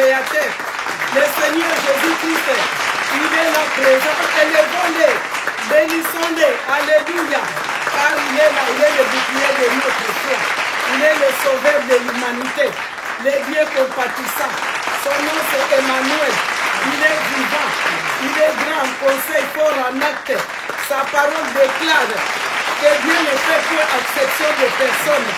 Créateur. Le Seigneur Jésus-Christ, il est là présent. Élevons-les, bénissons-les. Alléluia. Car il est là, il est le bouclier de notre foi. Il est le sauveur de l'humanité. Le Dieu compatissant. Son nom c'est Emmanuel. Il est vivant. Il est grand, conseil fort en acte. Sa parole déclare que Dieu ne fait plus exception de personne.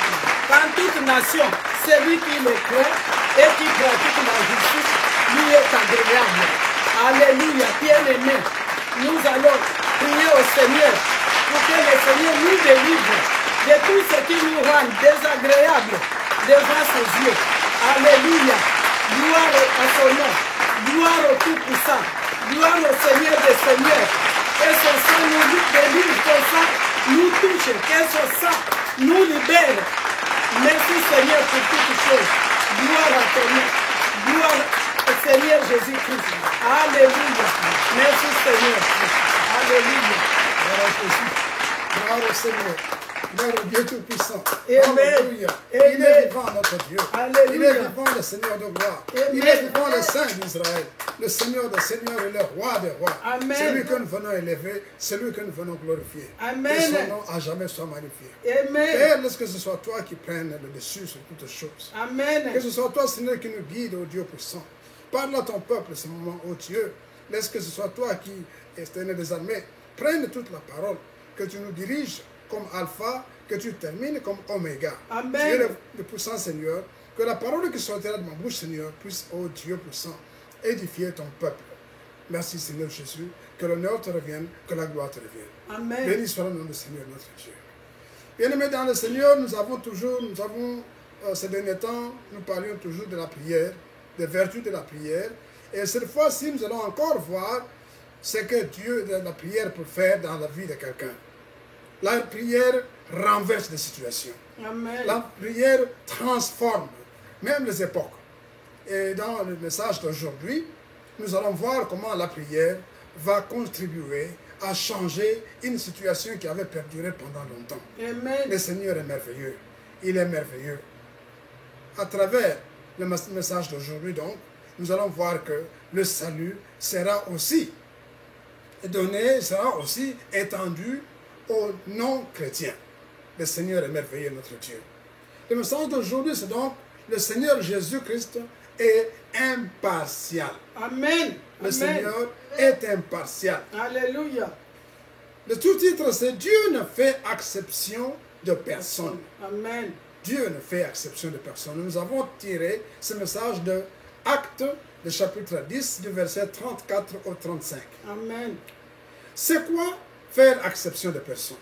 Dans toute nation, celui qui le croit et qui pratique la justice, lui est agréable. Alléluia, bien-aimé. Nous allons prier au Seigneur pour que le Seigneur nous délivre de tout ce qui nous rend désagréable devant ses yeux. Alléluia. Gloire à son nom. Gloire au Tout-Puissant. Gloire au Seigneur des Seigneurs. Que son sang nous délivre, son sang nous touche, que son sang nous libère. Merci Seigneur pour toutes choses. Gloire à ton nom. Gloire au Seigneur Jésus-Christ. Alléluia. Merci Seigneur. Alléluia. Gloire au Seigneur. Gloire au Dieu Tout-Puissant. Amen. Alléluia. Il est vivant notre Dieu. Alléluia. Il est vivant le Seigneur de gloire. Amen. Il est vivant le Saint d'Israël. Le Seigneur des seigneurs et le roi des rois. Amen. Celui que nous venons élever, celui que nous venons glorifier. Amen. Que son nom à jamais soit magnifié. Amen. Père, laisse que ce soit toi qui prennes le dessus sur toutes choses. Amen. Que ce soit toi, Seigneur, qui nous guide, ô Dieu puissant. Parle à ton peuple ce moment, ô Dieu. Laisse que ce soit toi qui, Seigneur des armées, prenne toute la parole. Que tu nous diriges comme alpha, que tu termines comme oméga. Amen. Tu es le puissant Seigneur. Que la parole qui sortira de ma bouche, Seigneur, puisse, ô Dieu puissant, édifier ton peuple. Merci, Seigneur Jésus. Que l'honneur te revienne, que la gloire te revienne. Amen. Béni soit le nom du Seigneur, notre Dieu. Bien-aimés dans le Seigneur, ces derniers temps, nous parlions toujours de la prière, des vertus de la prière. Et cette fois-ci, nous allons encore voir ce que Dieu, la prière, peut faire dans la vie de quelqu'un. La prière renverse des situations. Amen. La prière transforme même les époques. Et dans le message d'aujourd'hui, nous allons voir comment la prière va contribuer à changer une situation qui avait perduré pendant longtemps. Amen. Le Seigneur est merveilleux. Il est merveilleux. À travers le message d'aujourd'hui, donc, nous allons voir que le salut sera aussi donné, sera aussi étendu aux non-chrétiens. Le Seigneur est merveilleux, notre Dieu. Le message d'aujourd'hui, c'est donc le Seigneur Jésus-Christ est impartial. Amen. Le Amen. Seigneur est impartial. Alléluia. Le sous-titre, c'est Dieu ne fait exception de personne. Amen. Dieu ne fait exception de personne. Nous avons tiré ce message de Actes, le chapitre 10, du verset 34 au 35. Amen. C'est quoi faire exception de personne?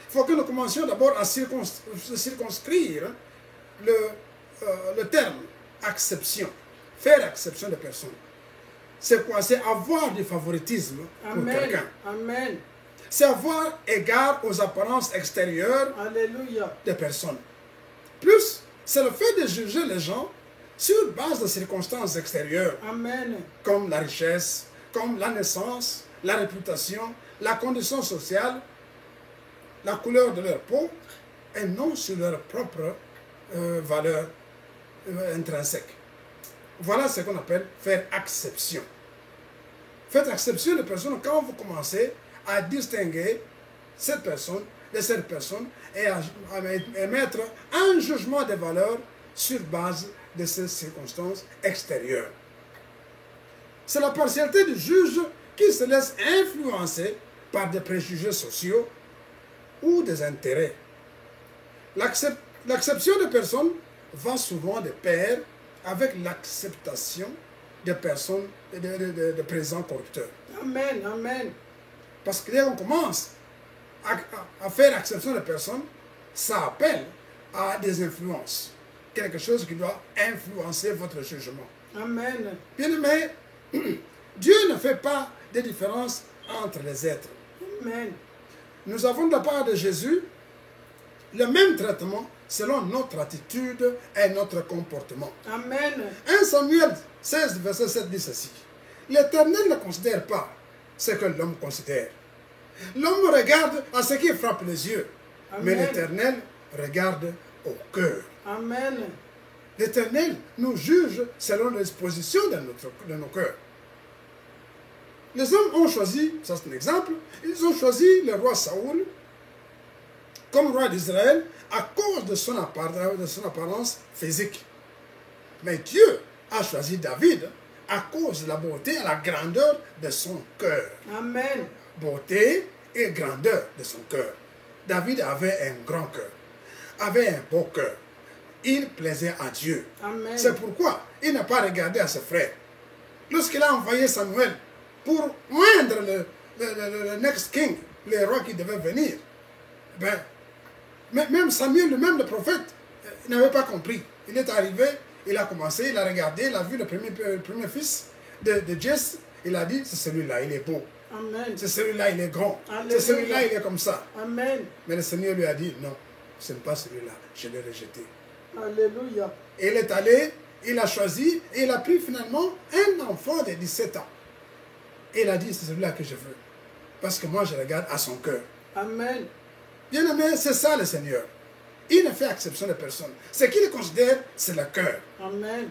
Il faut que nous commencions d'abord à circonscrire le terme acception. Faire exception de personne. C'est quoi? C'est avoir du favoritisme pour quelqu'un. Amen. C'est avoir égard aux apparences extérieures Alléluia. des personnes. Plus, c'est le fait de juger les gens sur base de circonstances extérieures, Amen. comme la richesse, comme la naissance, la réputation, la condition sociale, la couleur de leur peau, et non sur leur propre valeur intrinsèque. Voilà ce qu'on appelle faire exception. Faites exception de personnes quand vous commencez à distinguer cette personne de cette personne et à émettre un jugement de valeur sur base de ces circonstances extérieures. C'est la partialité du juge qui se laisse influencer par des préjugés sociaux ou des intérêts. L'acception de personnes va souvent de pair avec l'acceptation de personnes, de présents corrupteurs. Amen. Amen. Parce que dès qu'on commence à faire exception de personnes, ça appelle à des influences. Quelque chose qui doit influencer votre jugement. Amen. Bien-aimé, Dieu ne fait pas de différence entre les êtres. Amen. Nous avons de la part de Jésus le même traitement selon notre attitude et notre comportement. Amen. 1 Samuel 16, verset 7 dit ceci. L'Éternel ne considère pas ce que l'homme considère. L'homme regarde à ce qui frappe les yeux, Amen. mais l'Éternel regarde au cœur. Amen. l'Éternel nous juge selon les dispositions de nos cœurs. Les hommes ont choisi, ça c'est un exemple, ils ont choisi le roi Saoul comme roi d'Israël à cause de son apparence physique. Mais Dieu a choisi David à cause de la beauté et la grandeur de son cœur. Amen. Beauté et grandeur de son cœur. David avait un grand cœur, avait un beau cœur. Il plaisait à Dieu. Amen. C'est pourquoi il n'a pas regardé à ses frères. Lorsqu'il a envoyé Samuel pour moindre le next king, le roi qui devait venir, ben, même Samuel, le prophète, n'avait pas compris. Il est arrivé, il a commencé, il a regardé, il a vu le premier fils de Jesse, il a dit, c'est celui-là, il est beau. Amen. C'est celui-là, il est grand. Alléluia. C'est celui-là, il est comme ça. Amen. Mais le Seigneur lui a dit, non, ce n'est pas celui-là, je l'ai rejeté. Alléluia. Et il est allé, il a choisi, et il a pris finalement un enfant de 17 ans. Et il a dit, c'est celui-là que je veux. Parce que moi, je regarde à son cœur. Amen. Bien aimé, c'est ça le Seigneur. Il ne fait exception de personne. Ce qu'il considère, c'est le cœur. Amen.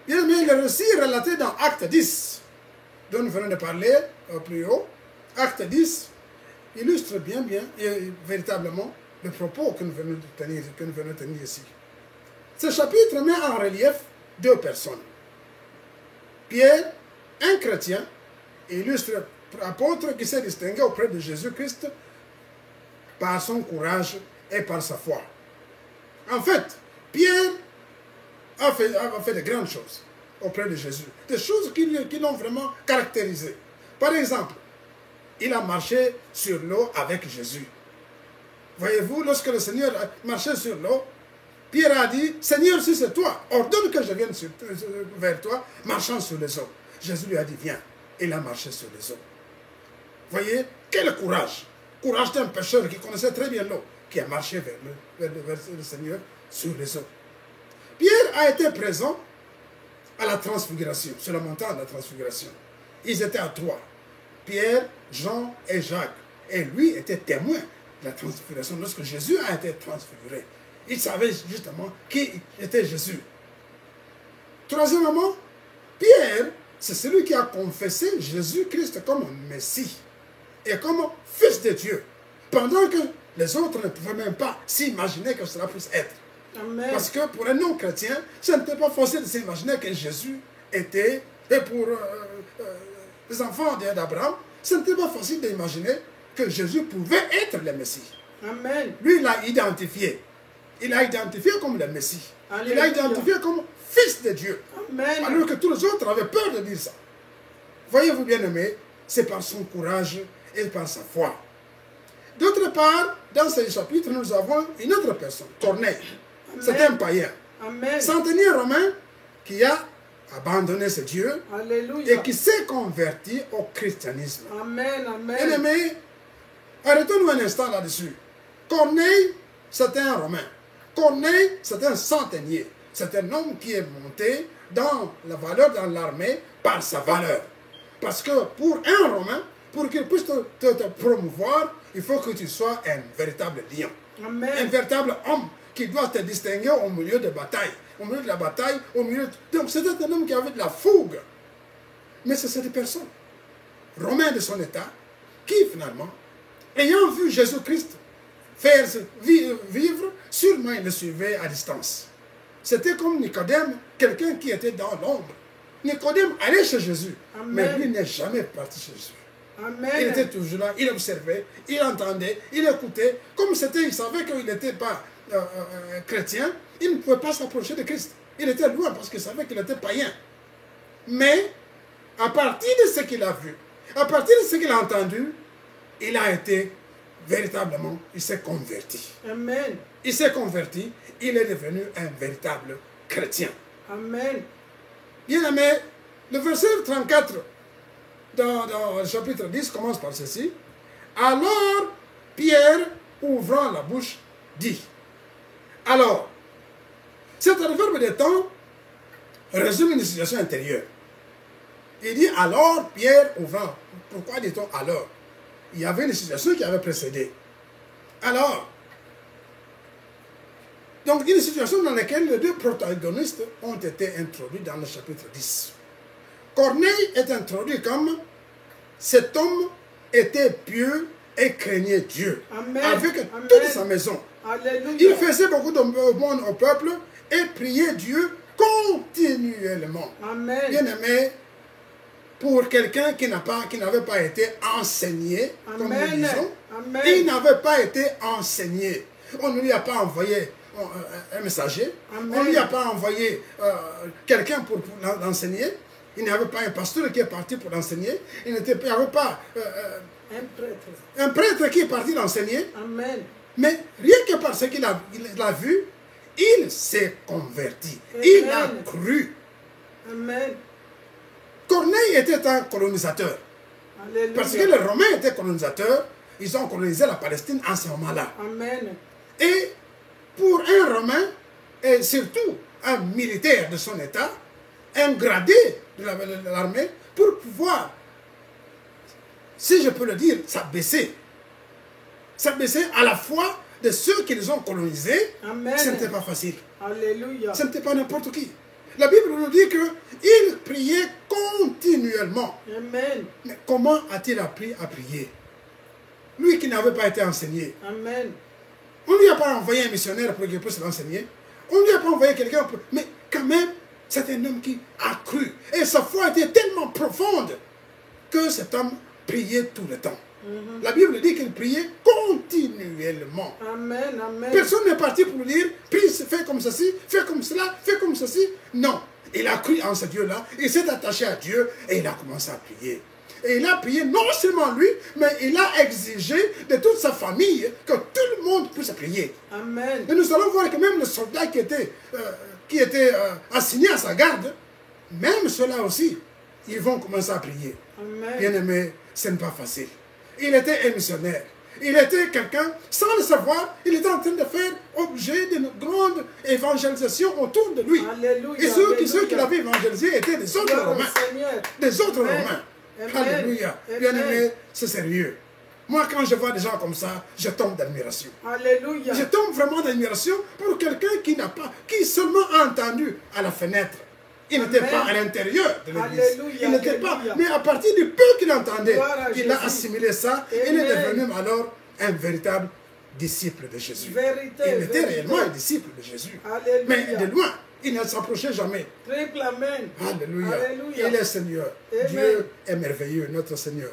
Bien aimé, le récit relaté dans Acte 10, dont nous venons de parler plus haut, Acte 10, illustre bien et véritablement le propos que nous venons de tenir ici. Ce chapitre met en relief deux personnes. Pierre, un chrétien, illustre apôtre qui s'est distingué auprès de Jésus-Christ par son courage et par sa foi. En fait, Pierre a fait de grandes choses auprès de Jésus. Des choses qui l'ont vraiment caractérisé. Par exemple, il a marché sur l'eau avec Jésus. Voyez-vous, lorsque le Seigneur marchait sur l'eau, Pierre a dit, Seigneur, si c'est toi, ordonne que je vienne vers toi, marchant sur les eaux. Jésus lui a dit, viens. Il a marché sur les eaux. Voyez, quel courage. Courage d'un pécheur qui connaissait très bien l'eau, qui a marché vers le Seigneur sur les eaux. Pierre a été présent à la transfiguration, sur la montagne de la transfiguration. Ils étaient à trois. Pierre, Jean et Jacques. Et lui était témoin de la transfiguration lorsque Jésus a été transfiguré. Il savait justement qui était Jésus. Troisièmement, Pierre, c'est celui qui a confessé Jésus-Christ comme Messie et comme Fils de Dieu, pendant que les autres ne pouvaient même pas s'imaginer que cela puisse être. Amen. Parce que pour un non-chrétien, ce n'était pas facile de s'imaginer que Jésus était, et pour les enfants d'Abraham, ce n'était pas facile d'imaginer que Jésus pouvait être le Messie. Amen. Lui, il l'a identifié. Il l'a identifié comme le Messie. Alléluia. Il l'a identifié comme Fils de Dieu. Amen. Alors que tous les autres avaient peur de dire ça. Voyez-vous, bien-aimés, c'est par son courage et par sa foi. D'autre part, dans ce chapitre, nous avons une autre personne, Corneille. C'est un païen. Amen. Centenier romain qui a abandonné ce Dieu Alléluia. et qui s'est converti au christianisme. Amen. Amen. Bien-aimés, arrêtons-nous un instant là-dessus. Corneille, c'est un Romain. Corneille, c'est un centenier. C'est un homme qui est monté dans la valeur dans l'armée par sa valeur. Parce que pour un Romain, pour qu'il puisse te promouvoir, il faut que tu sois un véritable lion. Amen. Un véritable homme qui doit te distinguer au milieu de bataille. Au milieu de la bataille, au milieu... Donc c'était un homme qui avait de la fougue. Mais c'est cette personne, Romain de son état, qui finalement, ayant vu Jésus-Christ faire vivre, sûrement il le suivait à distance. C'était comme Nicodème, quelqu'un qui était dans l'ombre. Nicodème allait chez Jésus, Amen. mais lui n'est jamais parti chez Jésus. Amen. Il était toujours là, il observait, il entendait, il écoutait. Comme il savait qu'il n'était pas chrétien, il ne pouvait pas s'approcher de Christ. Il était loin parce qu'il savait qu'il était païen. Mais, à partir de ce qu'il a vu, à partir de ce qu'il a entendu, il a été véritablement, il s'est converti. Amen. Il s'est converti, il est devenu un véritable chrétien. Amen. Bien aimé, le verset 34 dans le chapitre 10 commence par ceci. Alors, Pierre, ouvrant la bouche, dit. Alors, cet adverbe de temps résume une situation intérieure. Il dit alors, Pierre, ouvrant. Pourquoi dit-on alors? Il y avait une situation qui avait précédé. Alors, Donc, une situation dans laquelle les deux protagonistes ont été introduits dans le chapitre 10. Corneille est introduit comme cet homme était pieux et craignait Dieu. Amen. Avec Amen. toute sa maison. Alléluia. Il faisait beaucoup de monde au peuple et priait Dieu continuellement. Amen. Bien aimé, pour quelqu'un qui n'avait pas été enseigné, comme nous Amen. disons, Amen. il n'avait pas été enseigné. On ne lui a pas envoyé un messager, Amen. on ne lui a pas envoyé quelqu'un pour l'enseigner. Il n'y avait pas un pasteur qui est parti pour l'enseigner. Il n'y avait pas Un prêtre. un prêtre qui est parti l'enseigner. Amen. Mais rien que parce qu'il a vu, il s'est converti. Il a Amen. cru. Amen. Corneille était un colonisateur. Alléluia. Parce que les Romains étaient colonisateurs. Ils ont colonisé la Palestine en ce moment-là. Amen. Et pour un Romain, et surtout un militaire de son état, un gradé de l'armée, pour pouvoir, si je peux le dire, s'abaisser. S'abaisser à la fois de ceux qui les ont colonisés. Amen. Ce n'était pas facile. Alléluia. Ce n'était pas n'importe qui. La Bible nous dit qu'il priait continuellement. Amen. Mais comment a-t-il appris à prier? Lui qui n'avait pas été enseigné. Amen. On ne lui a pas envoyé un missionnaire pour qu'il puisse l'enseigner. On ne lui a pas envoyé quelqu'un pour... Mais quand même, c'est un homme qui a cru. Et sa foi était tellement profonde que cet homme priait tout le temps. La Bible dit qu'il priait continuellement. Amen. Amen. Personne n'est parti pour lui dire, prie, fais comme ceci, fais comme cela, fais comme ceci. Non. Il a cru en ce Dieu-là, il s'est attaché à Dieu et il a commencé à prier. Et il a prié non seulement lui, mais il a exigé de toute sa famille que tout le monde puisse prier. Amen. Et nous allons voir que même les soldats qui étaient assignés à sa garde, même ceux-là aussi, ils vont commencer à prier. Amen. Bien aimé, ce n'est pas facile. Il était un missionnaire. Il était quelqu'un, sans le savoir, il était en train de faire objet d'une grande évangélisation autour de lui. Alléluia. Et ceux qui Alléluia. l'avaient évangélisé étaient des autres Gloire au Romains. Seigneur. Des autres Amen. Romains. Amen. Alléluia. Amen. Bien aimé, c'est sérieux. Moi, quand je vois des gens comme ça, je tombe d'admiration. Alléluia. Je tombe vraiment d'admiration pour quelqu'un qui seulement a entendu à la fenêtre. Il n'était Amen. pas à l'intérieur de l'église. Alléluia, Il n'était pas. alléluia. Mais à partir du peu qu'il entendait, Gloire à il a Jésus. assimilé ça. Et il est Amen. devenu alors un véritable disciple de Jésus. Vérité, Il était vérité. réellement un disciple de Jésus. Alléluia. Mais de loin, il ne s'approchait jamais. Triple Amen. Alléluia. Alléluia. Il est Seigneur. Amen. Dieu est merveilleux, notre Seigneur.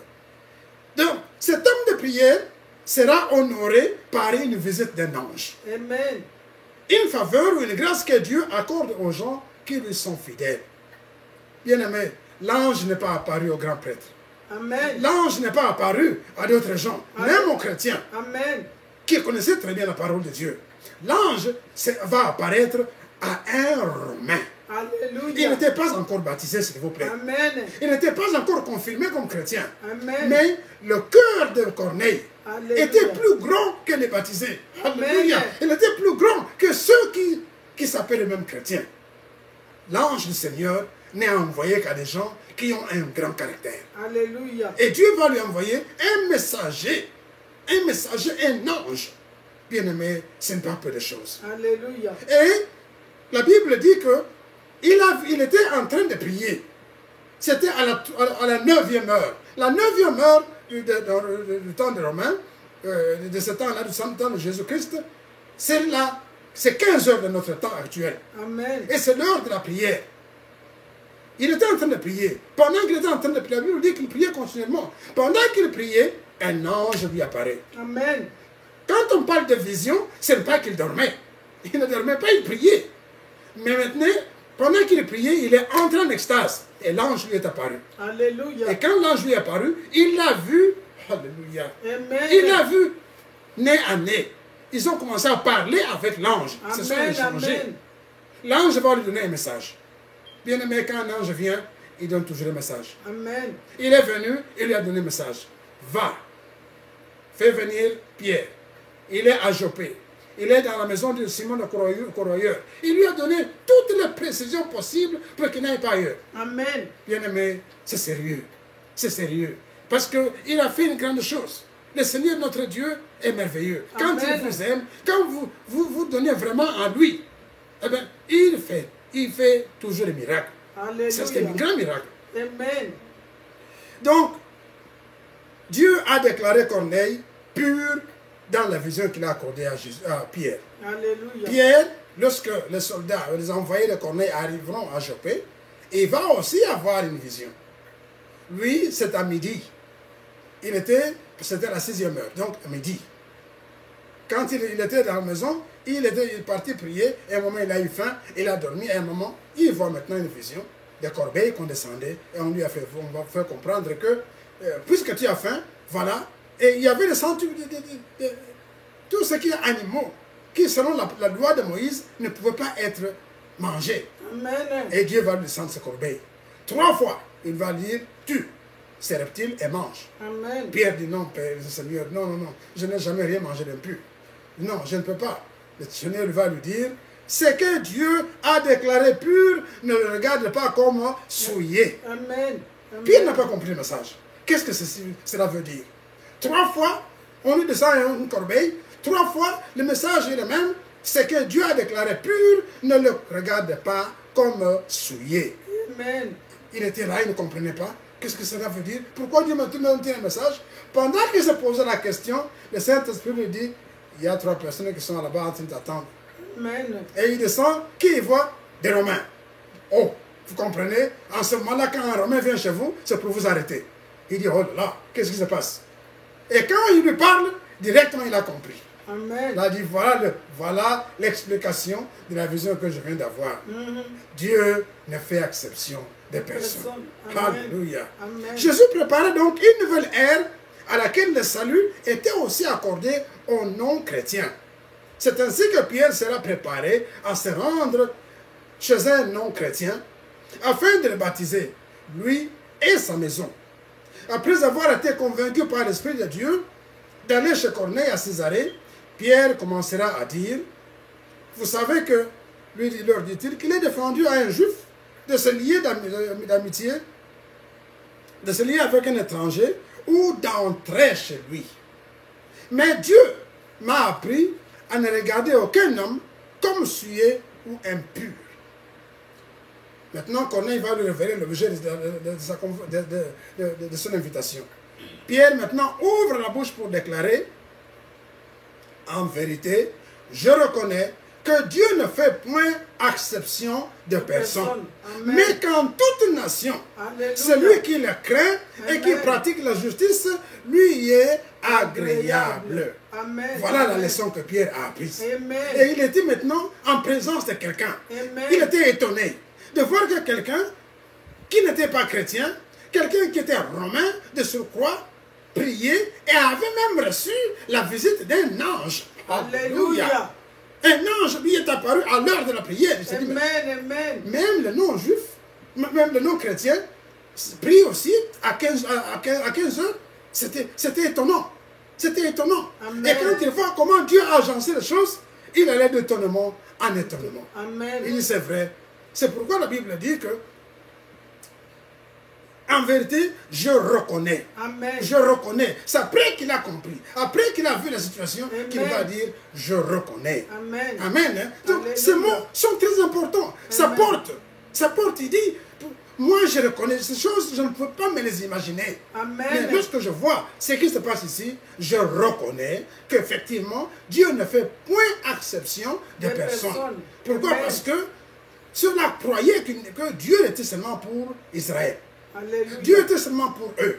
Donc, cet homme de prière sera honoré par une visite d'un ange. Amen. Une faveur ou une grâce que Dieu accorde aux gens qui lui sont fidèles. Bien-aimé, l'ange n'est pas apparu au grand prêtre. Amen. L'ange n'est pas apparu à d'autres gens, Amen. même aux chrétiens, Amen. qui connaissaient très bien la parole de Dieu. L'ange va apparaître à un Romain. Il Alléluia. n'était pas encore baptisé, s'il vous plaît. Amen. Il n'était pas encore confirmé comme chrétien. Amen. Mais le cœur de Corneille Alléluia. était plus grand que les baptisés. Amen. Alléluia. Il était plus grand que ceux qui s'appellent eux-mêmes chrétiens. L'ange du Seigneur n'est envoyé qu'à des gens qui ont un grand caractère. Alléluia. Et Dieu va lui envoyer un messager, un ange. Bien-aimé, ce n'est pas peu de choses. Alléluia. Et la Bible dit que il était en train de prier. C'était à la 9e heure. La 9e heure du temps des Romains, de ce temps-là, du temps de Jésus-Christ, c'est 15 heures de notre temps actuel. Amen. Et c'est l'heure de la prière. Il était en train de prier. Pendant qu'il était en train de prier, la Bible dit qu'il priait continuellement. Pendant qu'il priait, un ange lui apparaît. Amen. Quand on parle de vision, ce n'est pas qu'il dormait. Il ne dormait pas, il priait. Mais maintenant, pendant qu'il priait, il est entré en extase. Et l'ange lui est apparu. Alléluia. Et quand l'ange lui est apparu, il l'a vu. Alléluia. Amen. Il l'a vu nez à nez. Ils ont commencé à parler avec l'ange. Ils se sont Amen. échangés. Amen. L'ange va lui donner un message. Bien aimé, quand un ange vient, il donne toujours un message. Amen. Il est venu, il lui a donné un message. Va, fais venir Pierre. Il est à Joppé. Il est dans la maison de Simon le Corroyeur. Il lui a donné toutes les précisions possibles pour qu'il n'aille pas ailleurs. Amen. Bien aimé, c'est sérieux. C'est sérieux. Parce qu'il a fait une grande chose. Le Seigneur notre Dieu est merveilleux. Quand Amen. il vous aime, quand vous donnez vraiment à lui, eh bien, il fait toujours des miracles. C'est un Alléluia. grand miracle. Amen. Donc, Dieu a déclaré Corneille pur dans la vision qu'il a accordée à Pierre. Alléluia. Pierre, lorsque les soldats, les envoyés de Corneille arriveront à Joppé, il va aussi avoir une vision. Lui, c'est à midi. C'était la 6e heure, donc à midi. Quand il était dans la maison, il est parti prier, et à un moment il a eu faim, il a dormi, et à un moment, il voit maintenant une vision des corbeilles qu'on descendait, et on lui a fait, on va faire comprendre que, puisque tu as faim, voilà, et il y avait le centuple de tout ce qui est animaux, qui selon la loi de Moïse, ne pouvaient pas être mangés. Amen. Et Dieu va lui descendre ces corbeilles. 3 fois, il va dire, tue ces reptiles et mange. Amen. Pierre dit, non, Père, Seigneur, non, non, non, je n'ai jamais rien mangé d'impur. Non, je ne peux pas. Le Seigneur va lui dire, ce que Dieu a déclaré pur, ne le regarde pas comme souillé. Amen. Pierre n'a pas compris le message. Qu'est-ce que cela veut dire? 3 fois, on lui descend une corbeille. 3 fois, le message est le même. Ce que Dieu a déclaré pur, ne le regarde pas comme souillé. Amen. Il était là, il ne comprenait pas. Qu'est-ce que cela veut dire? Pourquoi Dieu m'a donné un message? Pendant qu'il se posait la question, le Saint-Esprit lui dit, il y a 3 personnes qui sont là-bas en train d'attendre. Amen. Et il descend, qui il voit? Des Romains. Oh, vous comprenez? En ce moment-là, quand un Romain vient chez vous, c'est pour vous arrêter. Il dit, oh là là, qu'est-ce qui se passe? Et quand il lui parle, directement il a compris. Amen. Il a dit, voilà l'explication de la vision que je viens d'avoir. Mhm. Dieu ne fait exception des personnes. Amen. Alléluia. Amen. Jésus préparait donc une nouvelle ère à laquelle le salut était aussi accordé aux non-chrétiens. C'est ainsi que Pierre sera préparé à se rendre chez un non-chrétien afin de le baptiser, lui et sa maison. Après avoir été convaincu par l'Esprit de Dieu d'aller chez Corneille à Césarée, Pierre commencera à dire, vous savez que, leur dit-il, qu'il est défendu à un juif de se lier d'amitié, de se lier avec un étranger ou d'entrer chez lui. Mais Dieu m'a appris à ne regarder aucun homme comme souillé ou impur. Maintenant, Corneille va lui révéler l'objet de son invitation. Pierre maintenant ouvre la bouche pour déclarer, en vérité, je reconnais que Dieu ne fait point exception de personne, mais qu'en toute nation, Alléluia. celui qui le craint et qui Amen. pratique la justice, lui y est agréable. Amen. Voilà la Amen. leçon que Pierre a apprise. Amen. Et il était maintenant en présence de quelqu'un. Amen. Il était étonné de voir que quelqu'un qui n'était pas chrétien, quelqu'un qui était romain de surcroît, priait et avait même reçu la visite d'un ange. Alléluia. Un ange lui est apparu à l'heure de la prière. Il s'est dit, mais Amen. Amen. même le non-juif, même le non-chrétien, prie aussi à 15 heures. C'était étonnant. C'était étonnant. Amen. Et quand il voit comment Dieu a agencé les choses, il allait d'étonnement en étonnement. Amen. Il dit, c'est vrai. C'est pourquoi la Bible dit que, en vérité, je reconnais. Amen. Je reconnais. C'est après qu'il a compris, après qu'il a vu la situation, Amen. qu'il va dire, je reconnais. Amen. Amen. Hein? Donc, Alléluia. ces mots sont très importants. Ça Amen. porte, il dit, moi je reconnais ces choses, je ne peux pas me les imaginer. Amen. Mais lorsque je vois ce qui se passe ici, je reconnais qu'effectivement, Dieu ne fait point exception de Des personnes. personnes. Pourquoi? Amen. Parce que ceux-là croyaient que Dieu était seulement pour Israël. Alléluia. Dieu était seulement pour eux.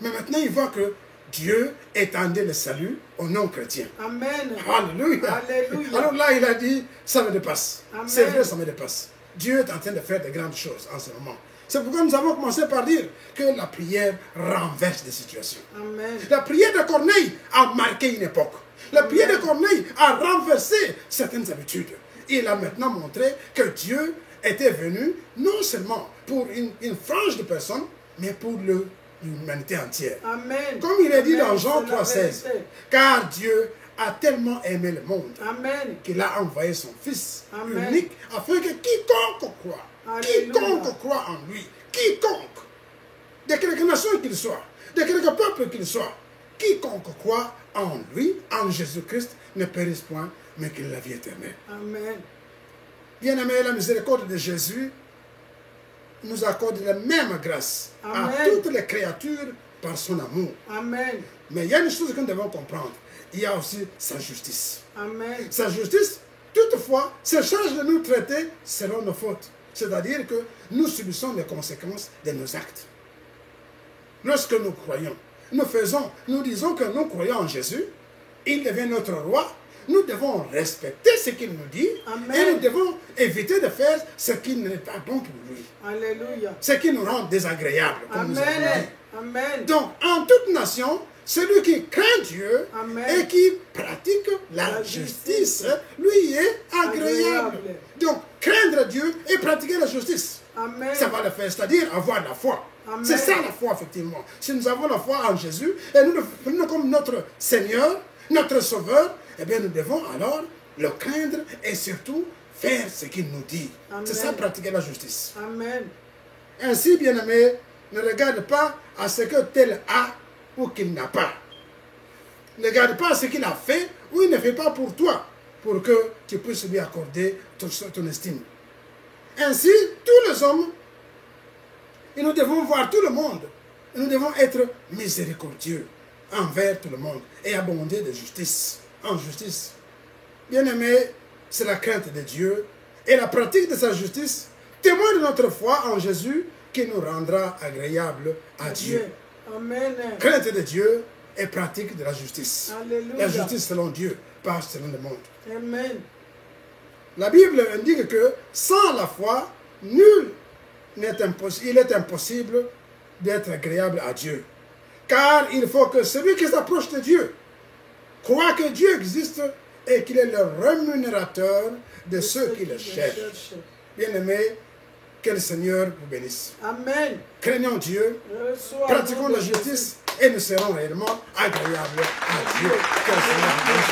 Mais maintenant, ils voient que Dieu étendait le salut aux non-chrétiens. Amen. Alléluia. Alléluia. Alors là, il a dit, ça me dépasse. Amen. C'est vrai, ça me dépasse. Dieu est en train de faire de grandes choses en ce moment. C'est pourquoi nous avons commencé par dire que la prière renverse des situations. Amen. La prière de Corneille a marqué une époque. La prière de Corneille a renversé certaines habitudes. Il a maintenant montré que Dieu était venu non seulement pour une frange de personnes, mais pour l'humanité entière. Amen. Comme il est dit Amen. dans Jean C'est la 3,16, vérité. car Dieu a tellement aimé le monde Amen. qu'il a envoyé son Fils Amen. unique afin que quiconque croit, Alléluia. quiconque croit en lui, quiconque, de quelque nation qu'il soit, de quelque peuple qu'il soit, quiconque croit en lui, en Jésus-Christ, ne périsse point, mais qu'il ait la vie éternelle. Amen. Bien-aimé, la miséricorde de Jésus nous accorde la même grâce à Amen. toutes les créatures par son amour. Amen. Mais il y a une chose que nous devons comprendre. Il y a aussi sa justice. Amen. Sa justice, toutefois, se charge de nous traiter selon nos fautes. C'est-à-dire que nous subissons les conséquences de nos actes. Lorsque nous croyons, nous disons que nous croyons en Jésus, il devient notre roi, nous devons respecter ce qu'il nous dit. Amen. Et nous devons éviter de faire ce qui n'est pas bon pour lui. Alléluia. Ce qui nous rend désagréables, comme nous avons dit. Amen. Amen. Donc, en toute nation, celui qui craint Dieu Amen. et qui pratique la justice, lui est agréable. Agréable. Donc, craindre Dieu et pratiquer la justice, Amen. ça va le faire, c'est-à-dire avoir la foi. Amen. C'est ça la foi, effectivement. Si nous avons la foi en Jésus et nous le prenons comme notre Seigneur, notre Sauveur, eh bien, nous devons alors le craindre et surtout faire ce qu'il nous dit. Amen. C'est ça, pratiquer la justice. Amen. Ainsi, bien-aimé, ne regarde pas à ce que tel a ou qu'il n'a pas. Ne regarde pas à ce qu'il a fait ou il ne fait pas pour toi, pour que tu puisses lui accorder ton estime. Ainsi, tous les hommes, et nous devons voir tout le monde, et nous devons être miséricordieux envers tout le monde et abonder de justice, en justice. Bien-aimé, c'est la crainte de Dieu et la pratique de sa justice, témoin de notre foi en Jésus, qui nous rendra agréables à Dieu. Amen. Crainte de Dieu et pratique de la justice. Alléluia. La justice selon Dieu, pas selon le monde. Amen. La Bible indique que sans la foi, il est impossible d'être agréable à Dieu. Car il faut que celui qui s'approche de Dieu croit que Dieu existe et qu'il est le rémunérateur de ceux qui le cherchent. Bien-aimé, que le Seigneur vous bénisse. Amen. Craignons Dieu, pratiquons la justice et nous serons réellement agréables à Dieu. Que le Seigneur vous bénisse.